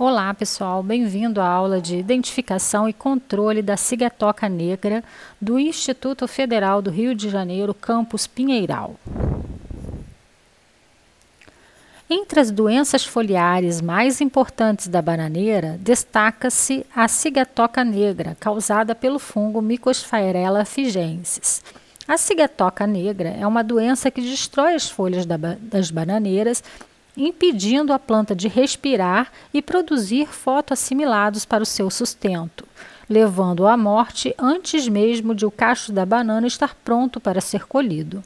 Olá pessoal, bem-vindo à aula de Identificação e Controle da Cigatoca Negra do Instituto Federal do Rio de Janeiro, campus Pinheiral. Entre as doenças foliares mais importantes da bananeira, destaca-se a cigatoca negra, causada pelo fungo Mycophaerella figensis. A cigatoca negra é uma doença que destrói as folhas das bananeiras, impedindo a planta de respirar e produzir fotoassimilados para o seu sustento, levando-o à morte antes mesmo de o cacho da banana estar pronto para ser colhido.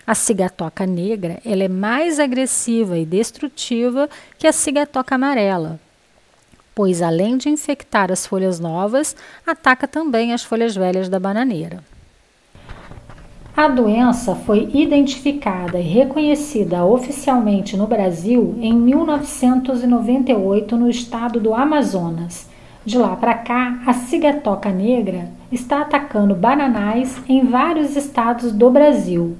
A cigatoca negra ela é mais agressiva e destrutiva que a cigatoca amarela, pois além de infectar as folhas novas, ataca também as folhas velhas da bananeira. A doença foi identificada e reconhecida oficialmente no Brasil em 1998 no estado do Amazonas. De lá para cá, a cigatoca negra está atacando bananais em vários estados do Brasil,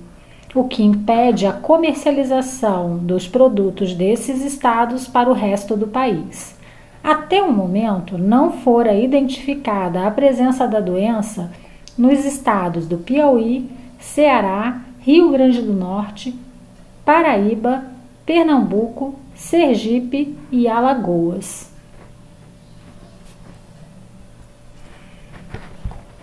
o que impede a comercialização dos produtos desses estados para o resto do país. Até o momento, não fora identificada a presença da doença nos estados do Piauí, Ceará, Rio Grande do Norte, Paraíba, Pernambuco, Sergipe e Alagoas.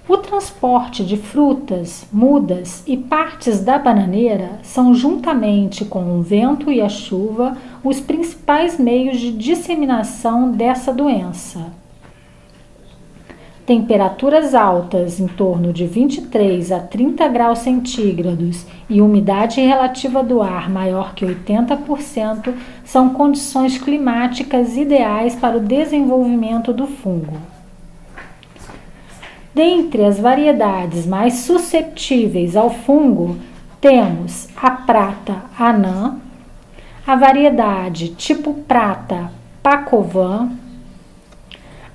O transporte de frutas, mudas e partes da bananeira são, juntamente com o vento e a chuva, os principais meios de disseminação dessa doença. Temperaturas altas, em torno de 23 a 30 graus centígrados, e umidade relativa do ar maior que 80% são condições climáticas ideais para o desenvolvimento do fungo. Dentre as variedades mais susceptíveis ao fungo, temos a prata anã, a variedade tipo prata pacovan,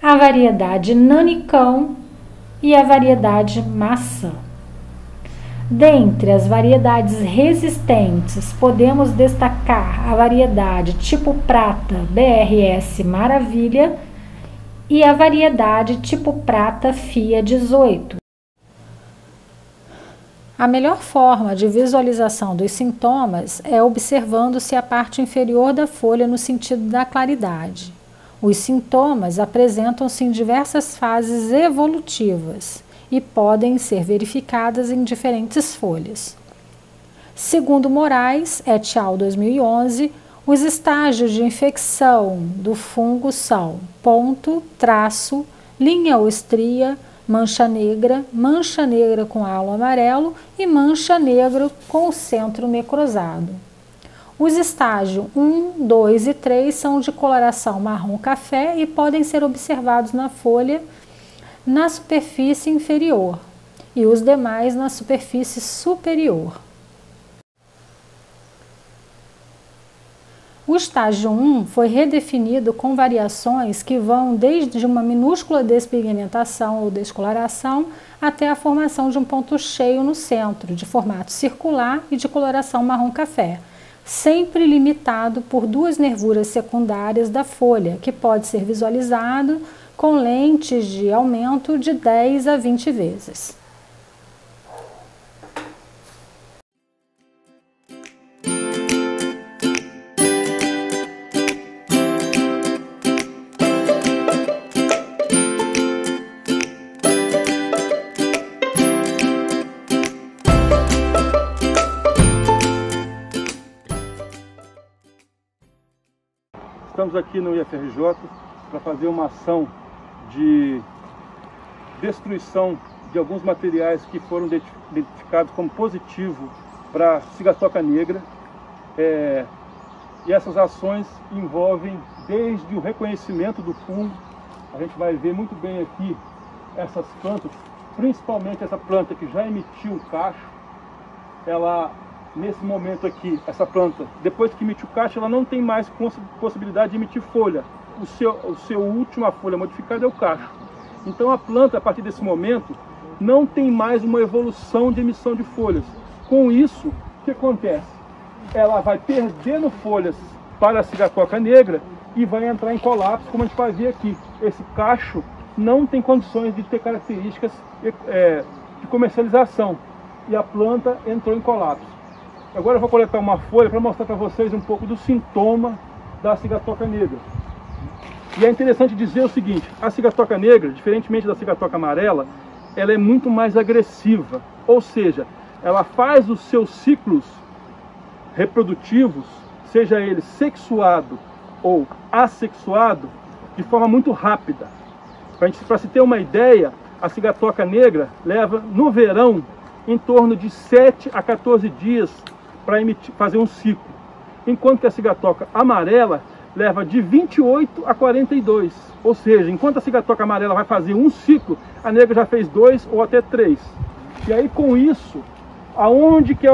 a variedade nanicão e a variedade maçã. Dentre as variedades resistentes, podemos destacar a variedade tipo prata BRS Maravilha e a variedade tipo prata FIA 18. A melhor forma de visualização dos sintomas é observando-se a parte inferior da folha no sentido da claridade. Os sintomas apresentam-se em diversas fases evolutivas e podem ser verificadas em diferentes folhas. Segundo Moraes, et al. 2011, os estágios de infecção do fungo são ponto, traço, linha ou estria, mancha negra com halo amarelo e mancha negra com o centro necrosado. Os estágios 1, 2 e 3 são de coloração marrom-café e podem ser observados na folha na superfície inferior e os demais na superfície superior. O estágio 1 foi redefinido com variações que vão desde uma minúscula despigmentação ou descoloração até a formação de um ponto cheio no centro, de formato circular e de coloração marrom-café, sempre limitado por duas nervuras secundárias da folha, que pode ser visualizado com lentes de aumento de 10 a 20 vezes. Estamos aqui no IFRJ para fazer uma ação de destruição de alguns materiais que foram identificados como positivo para cigatoca negra. E essas ações envolvem desde o reconhecimento do fungo. A gente vai ver muito bem aqui essas plantas, principalmente essa planta que já emitiu o cacho. Ela, nesse momento aqui, essa planta, depois que emite o cacho, ela não tem mais possibilidade de emitir folha. O seu última folha modificada é o cacho. Então a planta, a partir desse momento, não tem mais uma evolução de emissão de folhas. Com isso, o que acontece? Ela vai perdendo folhas para a cigatoca negra e vai entrar em colapso, como a gente vai ver aqui. Esse cacho não tem condições de ter características de comercialização e a planta entrou em colapso. Agora eu vou coletar uma folha para mostrar para vocês um pouco do sintoma da cigatoca negra. E é interessante dizer o seguinte, a cigatoca negra, diferentemente da cigatoca amarela, ela é muito mais agressiva, ou seja, ela faz os seus ciclos reprodutivos, seja ele sexuado ou assexuado, de forma muito rápida. Para se ter uma ideia, a cigatoca negra leva, no verão, em torno de 7 a 14 dias para fazer um ciclo, enquanto que a cigatoca amarela leva de 28 a 42, ou seja, enquanto a cigatoca amarela vai fazer um ciclo, a negra já fez 2 ou até 3. E aí com isso, aonde que é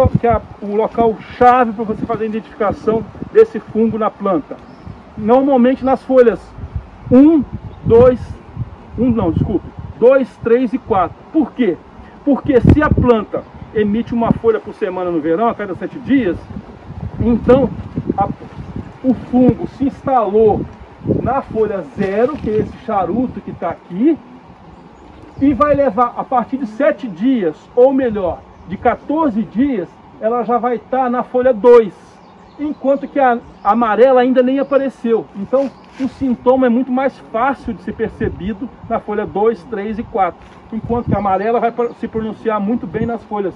o local chave para você fazer a identificação desse fungo na planta? Normalmente nas folhas 2, 3 e 4. Por quê? Porque se a planta emite uma folha por semana no verão, a cada 7 dias, então o fungo se instalou na folha 0, que é esse charuto que está aqui, e vai levar a partir de 7 dias, ou melhor, de 14 dias, ela já vai estar na folha 2, enquanto que a amarela ainda nem apareceu. Então o sintoma é muito mais fácil de ser percebido na folha 2, 3 e 4, enquanto que a amarela vai se pronunciar muito bem nas folhas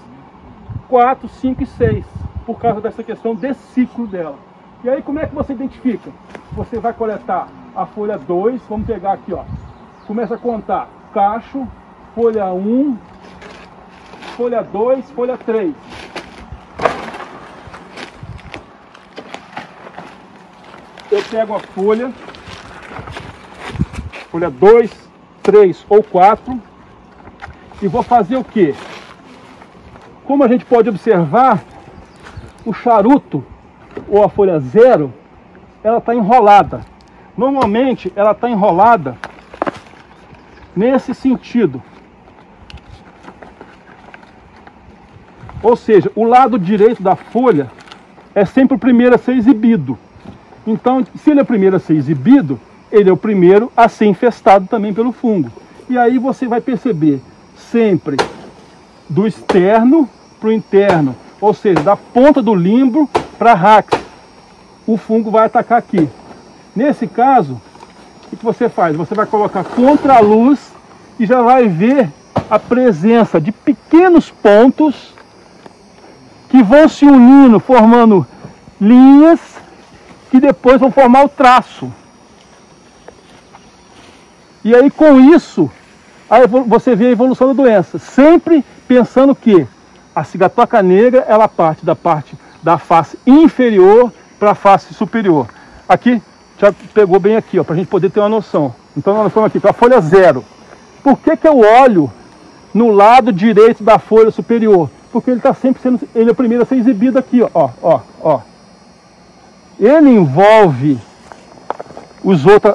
4, 5 e 6, por causa dessa questão de ciclo dela. E aí como é que você identifica? Você vai coletar a folha 2, vamos pegar aqui, ó, começa a contar cacho, folha 1, folha 2, folha 3. Eu pego a folha 2, 3 ou 4 e vou fazer o quê? Como a gente pode observar, o charuto ou a folha 0, ela está enrolada. Normalmente ela está enrolada nesse sentido. Ou seja, o lado direito da folha é sempre o primeiro a ser exibido. Então, se ele é o primeiro a ser exibido, ele é o primeiro a ser infestado também pelo fungo. E aí você vai perceber sempre do externo para o interno, ou seja, da ponta do limbo para a rax. O fungo vai atacar aqui. Nesse caso, o que você faz? Você vai colocar contra a luz e já vai ver a presença de pequenos pontos que vão se unindo, formando linhas que depois vão formar o traço. E aí com isso, aí você vê a evolução da doença. Sempre pensando que a cigatoca negra, ela parte da face inferior para a face superior. Aqui, já pegou bem aqui, para a gente poder ter uma noção. Então nós fomos aqui para a folha 0. Por que eu olho no lado direito da folha superior? Porque ele está sempre sendo, ele é o primeiro a ser exibido aqui, ó. Ele envolve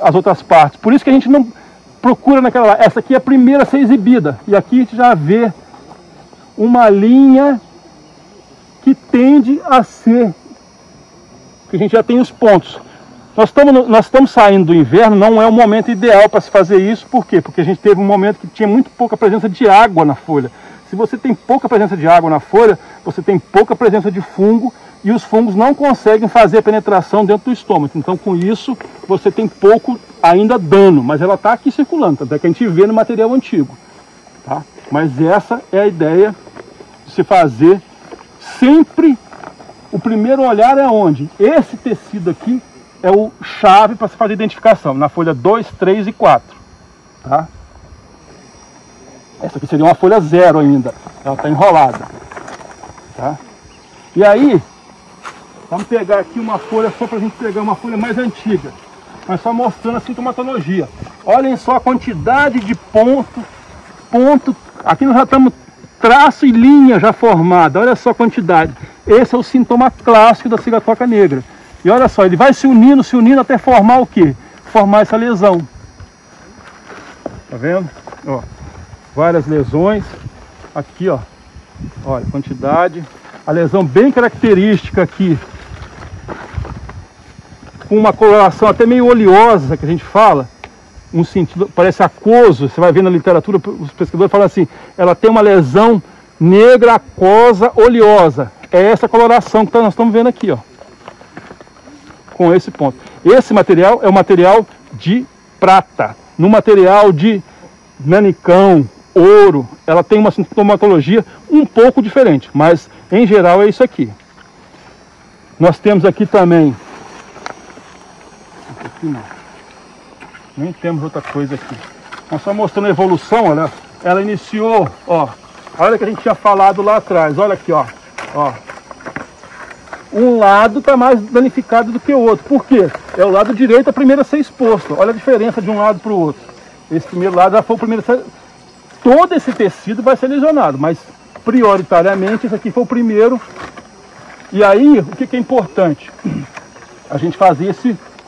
as outras partes. Por isso que a gente não procura naquela lá. Essa aqui é a primeira a ser exibida. E aqui a gente já vê uma linha que tende a ser, que a gente já tem os pontos. Nós estamos saindo do inverno, não é o momento ideal para se fazer isso. Por quê? Porque a gente teve um momento que tinha muito pouca presença de água na folha. Se você tem pouca presença de água na folha, você tem pouca presença de fungo, e os fungos não conseguem fazer a penetração dentro do estômago. Então com isso você tem pouco ainda dano, mas ela está aqui circulando, até que a gente vê no material antigo. Tá? Mas essa é a ideia de se fazer sempre. O primeiro olhar é onde? Esse tecido aqui é o chave para se fazer identificação, na folha 2, 3 e 4. Tá? Essa aqui seria uma folha 0 ainda, ela está enrolada. Tá? E aí, vamos pegar aqui uma folha, só para a gente pegar uma folha mais antiga, mas só mostrando a sintomatologia. Olhem só a quantidade de ponto, aqui nós já estamos traço e linha já formada, olha só a quantidade. Esse é o sintoma clássico da cigatoca negra. E olha só, ele vai se unindo até formar o quê? Formar essa lesão. Tá vendo? Ó, várias lesões. Aqui, ó, olha, quantidade. A lesão bem característica aqui, com uma coloração até meio oleosa, que a gente fala, um sentido, parece aquoso. Você vai ver na literatura, os pesquisadores falam assim, ela tem uma lesão negra, aquosa, oleosa. É essa coloração que nós estamos vendo aqui, ó, com esse ponto. Esse material é o material de prata. No material de nanicão, ouro, ela tem uma sintomatologia um pouco diferente, mas em geral é isso aqui. Nós temos aqui também, nem temos outra coisa aqui. Nós só mostrando a evolução, olha, ela iniciou, ó, olha que a gente tinha falado lá atrás, olha aqui, ó, um lado está mais danificado do que o outro. Por quê? É o lado direito a primeiro a ser exposto. Olha a diferença de um lado para o outro. Esse primeiro lado já foi o primeiro a ser... Todo esse tecido vai ser lesionado, mas prioritariamente esse aqui foi o primeiro. E aí, o que é importante? A gente fazer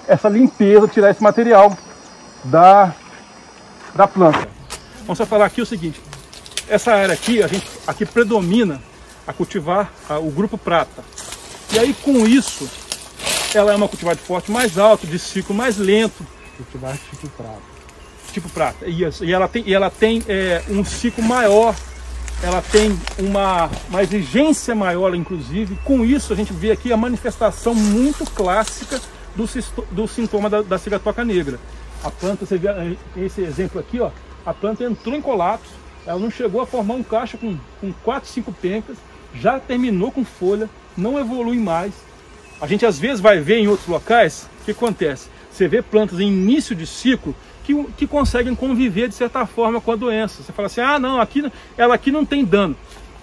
essa limpeza, tirar esse material da planta. Vamos só falar aqui o seguinte. Essa área aqui, aqui predomina a cultivar o grupo prata. E aí, com isso, ela é uma cultivar de porte mais alto, de ciclo mais lento. Cultivar tipo prata. Tipo prata, isso. E ela tem um ciclo maior, ela tem uma exigência maior, inclusive. Com isso, a gente vê aqui a manifestação muito clássica do sintoma da cigatoca negra. A planta, você vê esse exemplo aqui, ó, a planta entrou em colapso, ela não chegou a formar um cacho com 4, 5 pencas, já terminou com folha, não evolui mais. A gente às vezes vai ver em outros locais, o que acontece? Você vê plantas em início de ciclo que conseguem conviver de certa forma com a doença. Você fala assim, ah não, ela aqui não tem dano.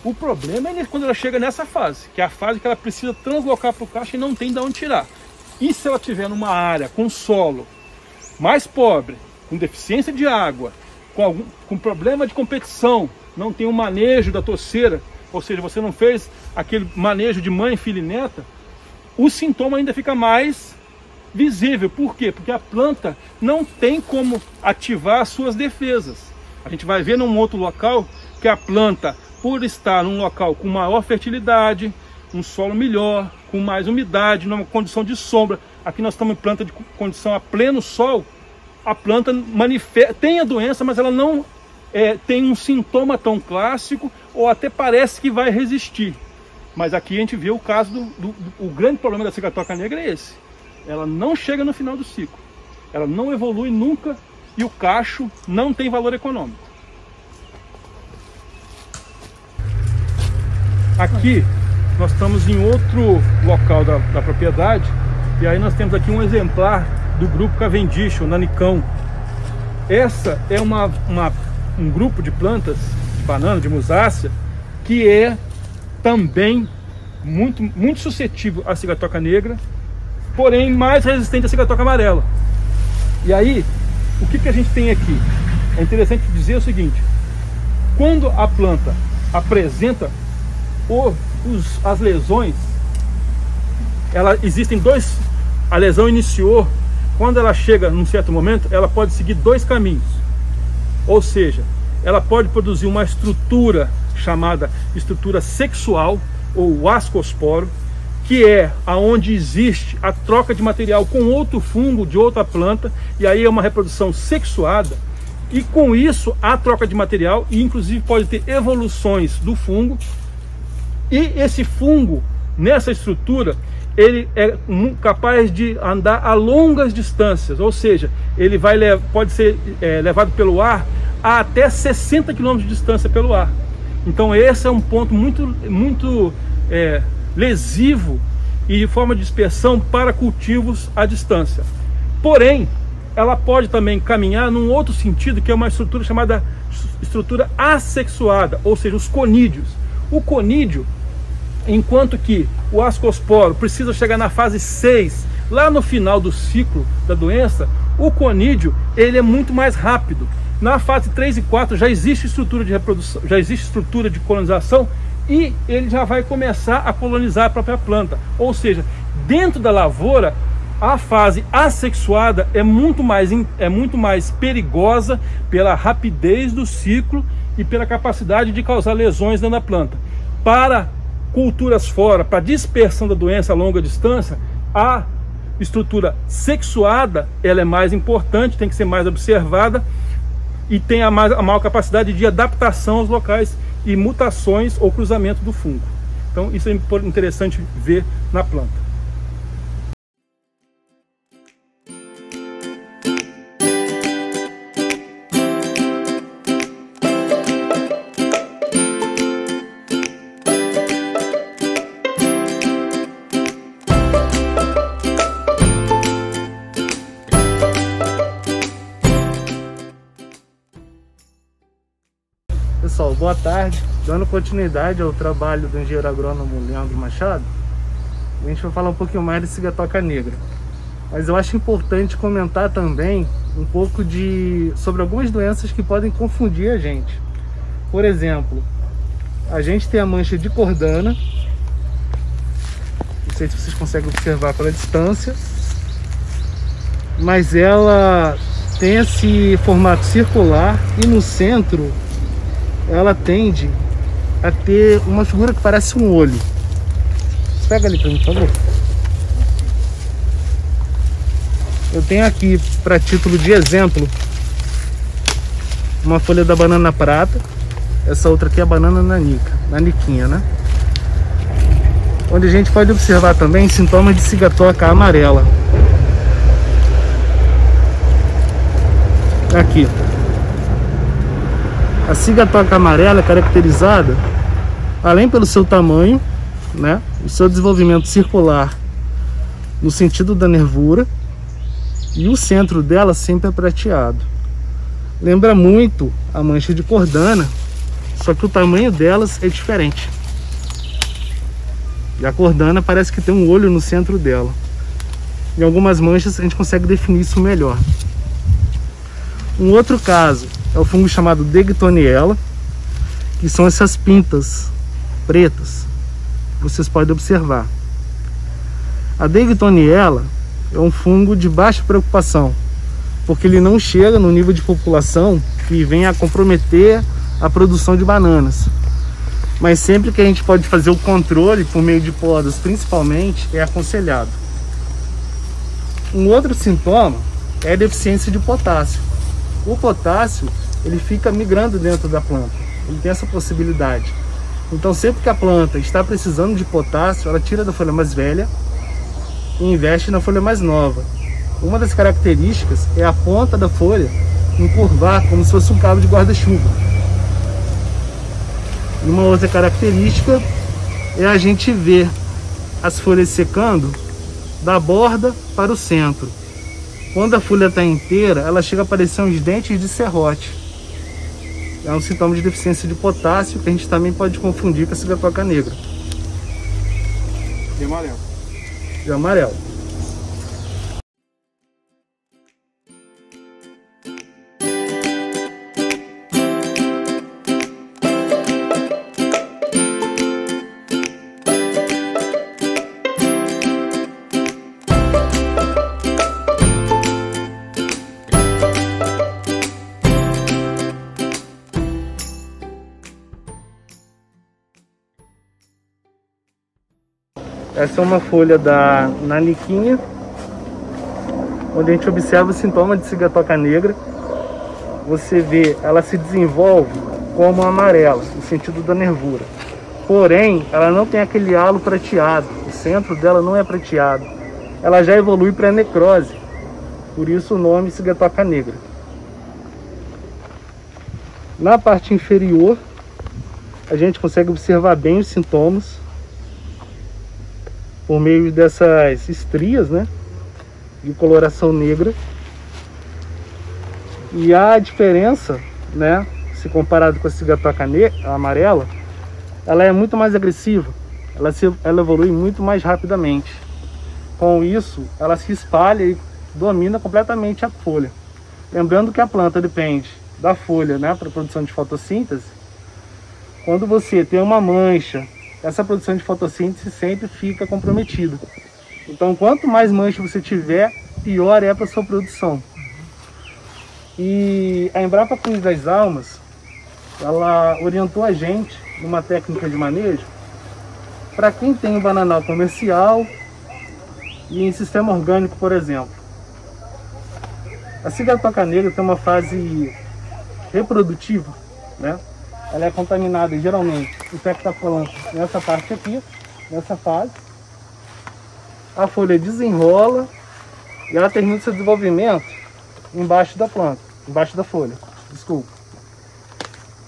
O problema é quando ela chega nessa fase, que é a fase que ela precisa translocar para o cacho e não tem de onde tirar. E se ela estiver numa área com solo mais pobre, com deficiência de água, com problema de competição, não tem um manejo da toceira, ou seja, você não fez aquele manejo de mãe, filha e neta, o sintoma ainda fica mais visível. Por quê? Porque a planta não tem como ativar as suas defesas. A gente vai ver num outro local que a planta, por estar num local com maior fertilidade, um solo melhor, com mais umidade, numa condição de sombra, aqui nós estamos em planta de condição a pleno sol, a planta tem a doença, mas ela não tem um sintoma tão clássico, ou até parece que vai resistir. Mas aqui a gente vê o caso o grande problema da cigatoca negra é esse. Ela não chega no final do ciclo. Ela não evolui nunca e o cacho não tem valor econômico. Aqui nós estamos em outro local da propriedade e aí nós temos aqui um exemplar do grupo Cavendish, o nanicão. Essa é um grupo de plantas de banana, de musácea, que é também muito suscetível à cigatoca negra, porém mais resistente à cigatoca amarela. E aí, o que a gente tem aqui? É interessante dizer o seguinte: quando a planta apresenta as lesões, existem a lesão iniciou, quando ela chega num certo momento, ela pode seguir 2 caminhos. Ou seja, ela pode produzir uma estrutura chamada estrutura sexual, ou ascosporo, que é aonde existe a troca de material com outro fungo de outra planta, e aí é uma reprodução sexuada, e com isso a troca de material, e inclusive pode ter evoluções do fungo, e esse fungo, nessa estrutura, ele é capaz de andar a longas distâncias, ou seja, ele pode ser levado pelo ar a até 60 km de distância pelo ar. Então esse é um ponto muito lesivo e de forma de dispersão para cultivos à distância. Porém, ela pode também caminhar num outro sentido, que é uma estrutura chamada estrutura assexuada, ou seja, os conídeos. O conídeo, enquanto que o ascosporo precisa chegar na fase 6, lá no final do ciclo da doença, o conídeo ele é muito mais rápido. Na fase 3 e 4 já existe estrutura de reprodução, já existe estrutura de colonização, e ele já vai começar a colonizar a própria planta. Ou seja, dentro da lavoura, a fase assexuada é muito mais perigosa pela rapidez do ciclo e pela capacidade de causar lesões dentro da planta. Para culturas fora, para dispersão da doença a longa distância, a estrutura sexuada, ela é mais importante, tem que ser mais observada e tem a maior capacidade de adaptação aos locais e mutações ou cruzamento do fungo. Então isso é interessante ver na planta. Pessoal, boa tarde. Dando continuidade ao trabalho do engenheiro agrônomo Leandro Machado, a gente vai falar um pouquinho mais de Sigatoka negra. Mas eu acho importante comentar também um pouco sobre algumas doenças que podem confundir a gente. Por exemplo, a gente tem a mancha de cordana. Não sei se vocês conseguem observar pela distância, mas ela tem esse formato circular e no centro ela tende a ter uma figura que parece um olho. Pega ali para mim, por favor. Eu tenho aqui, para título de exemplo, uma folha da banana prata. Essa outra aqui é a banana naniquinha, né? Onde a gente pode observar também sintomas de Sigatoka amarela. Aqui. A Sigatoka amarela é caracterizada, além pelo seu tamanho, né, o seu desenvolvimento circular no sentido da nervura, e o centro dela sempre é prateado. Lembra muito a mancha de cordana, só que o tamanho delas é diferente. E a cordana parece que tem um olho no centro dela. Em algumas manchas a gente consegue definir isso melhor. Um outro caso é o fungo chamado Deguitoniella, que são essas pintas pretas, vocês podem observar. A Deguitoniella é um fungo de baixa preocupação, porque ele não chega no nível de população que vem a comprometer a produção de bananas. Mas sempre que a gente pode fazer o controle por meio de podas, principalmente, é aconselhado. Um outro sintoma é a deficiência de potássio. O potássio, ele fica migrando dentro da planta, ele tem essa possibilidade. Então sempre que a planta está precisando de potássio, ela tira da folha mais velha e investe na folha mais nova. Uma das características é a ponta da folha encurvar como se fosse um cabo de guarda-chuva. E uma outra característica é a gente ver as folhas secando da borda para o centro. Quando a folha está inteira, ela chega a parecer uns dentes de serrote. É um sintoma de deficiência de potássio que a gente também pode confundir com a Sigatoka negra. E amarelo. E amarelo. Essa é uma folha da naniquinha, onde a gente observa o sintoma de Sigatoka negra. Você vê, ela se desenvolve como amarela, no sentido da nervura. Porém, ela não tem aquele halo prateado, o centro dela não é prateado. Ela já evolui para a necrose, por isso o nome Sigatoka negra. Na parte inferior, a gente consegue observar bem os sintomas, por meio dessas estrias, né, de coloração negra. E a diferença, né, se comparado com a Sigatoka amarela, ela é muito mais agressiva, ela evolui muito mais rapidamente. Com isso, ela se espalha e domina completamente a folha. Lembrando que a planta depende da folha, né, para a produção de fotossíntese. Quando você tem uma mancha, essa produção de fotossíntese sempre fica comprometida. Então, quanto mais mancha você tiver, pior é para a sua produção. E a Embrapa Cruz das Almas, ela orientou a gente numa técnica de manejo para quem tem um bananal comercial e em sistema orgânico, por exemplo. A cigatoca negra tem uma fase reprodutiva, né? Ela é contaminada geralmente, infecta a planta nessa parte aqui, nessa fase. A folha desenrola e ela termina seu desenvolvimento embaixo da planta, embaixo da folha, desculpa.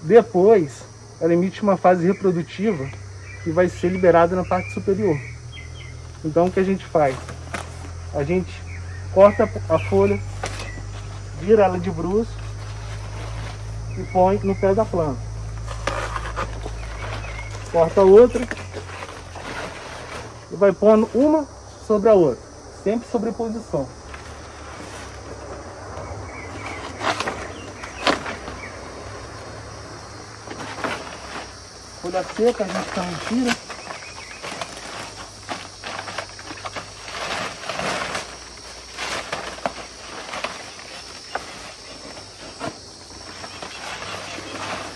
Depois, ela emite uma fase reprodutiva que vai ser liberada na parte superior. Então, o que a gente faz? A gente corta a folha, vira ela de bruços e põe no pé da planta. Corta outra e vai pondo uma sobre a outra, sempre sobreposição. Folha seca a gente também tira.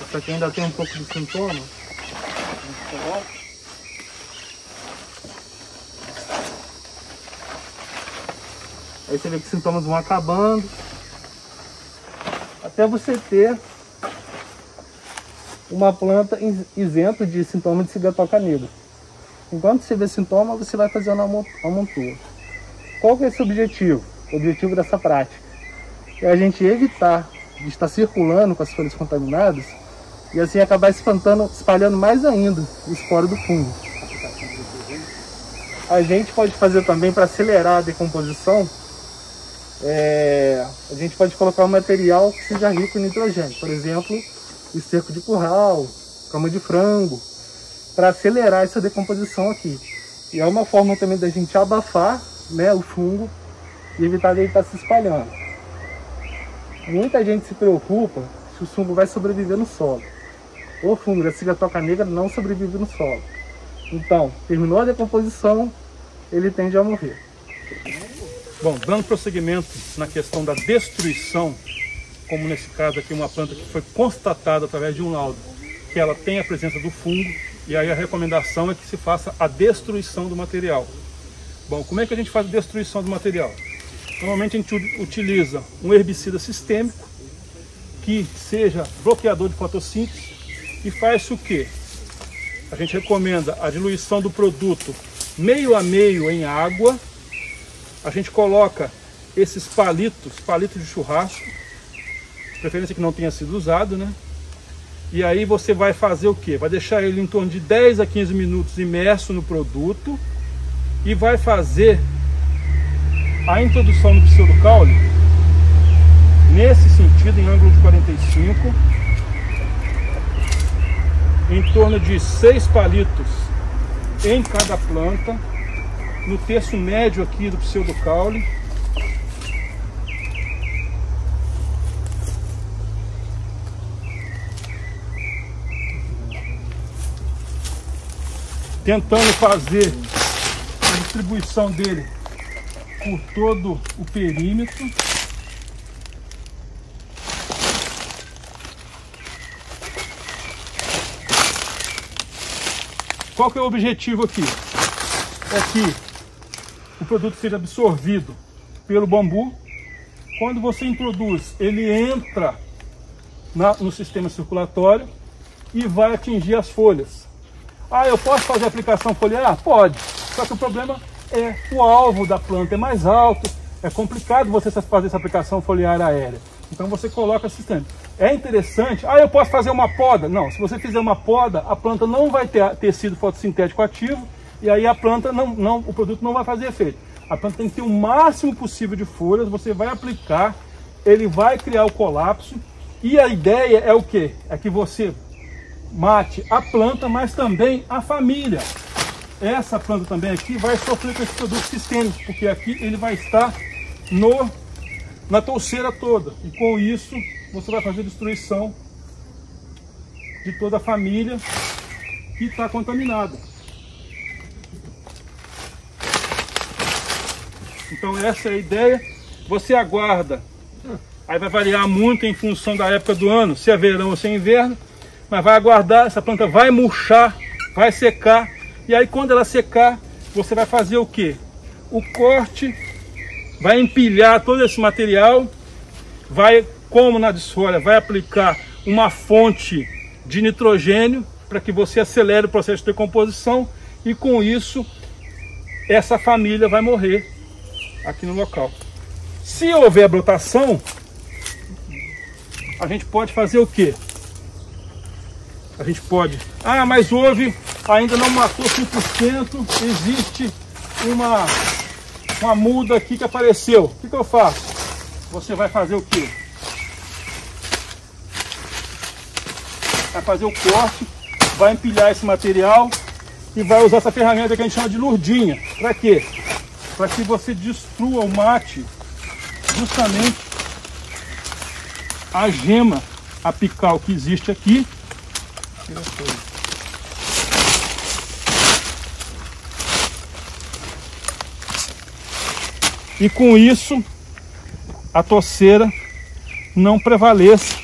Essa aqui ainda tem um pouco de sintoma. Aí você vê que os sintomas vão acabando, até você ter uma planta isenta de sintomas de cigatoca negra. Enquanto você vê sintoma, você vai fazendo a montura. Qual que é esse objetivo? O objetivo dessa prática é a gente evitar de estar circulando com as folhas contaminadas e assim acabar espalhando mais ainda o esporo do fungo. A gente pode fazer também, para acelerar a decomposição, a gente pode colocar um material que seja rico em nitrogênio, por exemplo, esterco de curral, cama de frango, para acelerar essa decomposição aqui. E é uma forma também da gente abafar, né, o fungo e evitar dele estar se espalhando. Muita gente se preocupa se o fungo vai sobreviver no solo. O fungo da cigatoca negra não sobrevive no solo. Então, terminou a decomposição, ele tende a morrer. Bom, dando prosseguimento na questão da destruição, como nesse caso aqui uma planta que foi constatada através de um laudo que ela tem a presença do fungo, e aí a recomendação é que se faça a destruição do material. Bom, como é que a gente faz a destruição do material? Normalmente a gente utiliza um herbicida sistêmico que seja bloqueador de fotossíntese e faz o quê? A gente recomenda a diluição do produto meio a meio em água. A gente coloca esses palitos de churrasco, preferência que não tenha sido usado, né? E aí você vai fazer o quê? Vai deixar ele em torno de 10 a 15 minutos imerso no produto e vai fazer a introdução do pseudocaule nesse sentido, em ângulo de 45, em torno de 6 palitos em cada planta, no terço médio aqui do pseudocaule. Tentando fazer a distribuição dele por todo o perímetro. Qual que é o objetivo aqui? É que o produto seja absorvido pelo bambu. Quando você introduz, ele entra no sistema circulatório e vai atingir as folhas. Ah, eu posso fazer aplicação foliar? Pode. Só que o problema é o alvo da planta é mais alto, é complicado você fazer essa aplicação foliar aérea. Então você coloca sistema. É interessante. Ah, eu posso fazer uma poda? Não, se você fizer uma poda, a planta não vai ter tecido fotossintético ativo e aí a planta o produto não vai fazer efeito. A planta tem que ter o máximo possível de folhas, você vai aplicar, ele vai criar o colapso e a ideia é o quê? É que você mate a planta, mas também a família. Essa planta também aqui vai sofrer com esse produto sistêmico, porque aqui ele vai estar na touceira toda. E com isso, você vai fazer destruição de toda a família que está contaminada. Então essa é a ideia. Você aguarda. Aí vai variar muito em função da época do ano, se é verão ou se é inverno. Mas vai aguardar, essa planta vai murchar, vai secar. E aí quando ela secar, você vai fazer o quê? o corte vai empilhar todo esse material, vai, como na desfolha, vai aplicar uma fonte de nitrogênio para que você acelere o processo de decomposição e com isso essa família vai morrer aqui no local. Se houver brotação, a gente pode fazer o quê? A gente pode... Ah, mas houve, ainda não matou 100%, existe uma muda aqui que apareceu. O que eu faço? Você vai fazer o quê? Vai fazer o corte, vai empilhar esse material e vai usar essa ferramenta que a gente chama de lurdinha. Para quê? Para que você destrua o mate justamente a gema apical que existe aqui. E com isso a toceira não prevaleça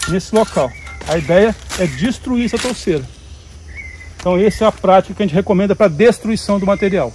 nesse local. A ideia é destruir essa toceira. Então essa é a prática que a gente recomenda para destruição do material.